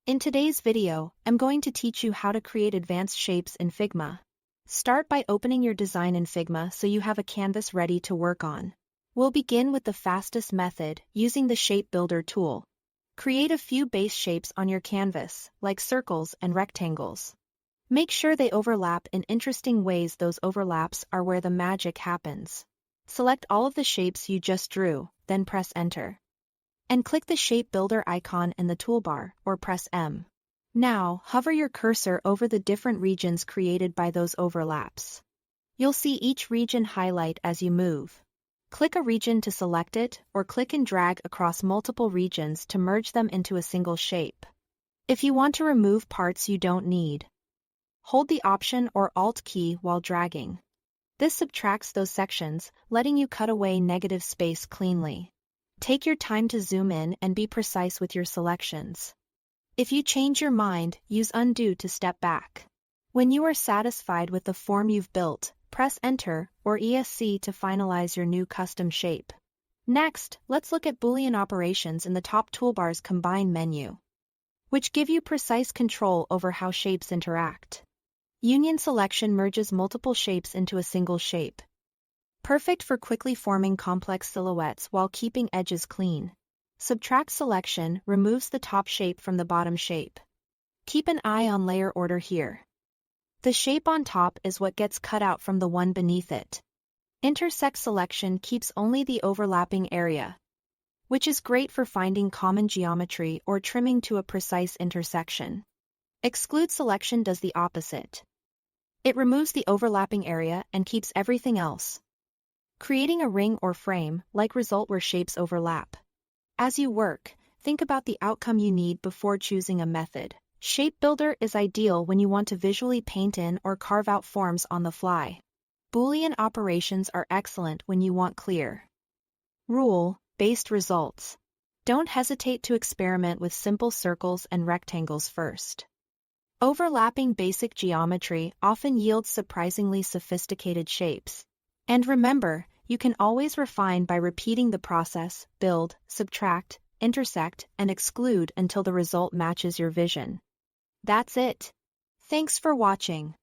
In today's video, I'm going to teach you how to create advanced shapes in Figma. Start by opening your design in Figma so you have a canvas ready to work on. We'll begin with the fastest method, using the Shape Builder tool. Create a few base shapes on your canvas, like circles and rectangles. Make sure they overlap in interesting ways. Those overlaps are where the magic happens. Select all of the shapes you just drew, then press Enter. And click the Shape Builder icon in the toolbar, or press M. Now, hover your cursor over the different regions created by those overlaps. You'll see each region highlight as you move. Click a region to select it, or click and drag across multiple regions to merge them into a single shape. If you want to remove parts you don't need, hold the Option or Alt key while dragging. This subtracts those sections, letting you cut away negative space cleanly. Take your time to zoom in and be precise with your selections. If you change your mind, use Undo to step back. When you are satisfied with the form you've built, press Enter or ESC to finalize your new custom shape. Next, let's look at boolean operations in the top toolbar's Combine menu, which give you precise control over how shapes interact. Union selection merges multiple shapes into a single shape, perfect for quickly forming complex silhouettes while keeping edges clean. Subtract selection removes the top shape from the bottom shape. Keep an eye on layer order here. The shape on top is what gets cut out from the one beneath it. Intersect selection keeps only the overlapping area, which is great for finding common geometry or trimming to a precise intersection. Exclude selection does the opposite. It removes the overlapping area and keeps everything else, creating a ring or frame-like result where shapes overlap. As you work, think about the outcome you need before choosing a method. Shape Builder is ideal when you want to visually paint in or carve out forms on the fly. Boolean operations are excellent when you want clear, rule-based results. Don't hesitate to experiment with simple circles and rectangles first. Overlapping basic geometry often yields surprisingly sophisticated shapes. And remember, you can always refine by repeating the process: build, subtract, intersect, and exclude until the result matches your vision. That's it. Thanks for watching.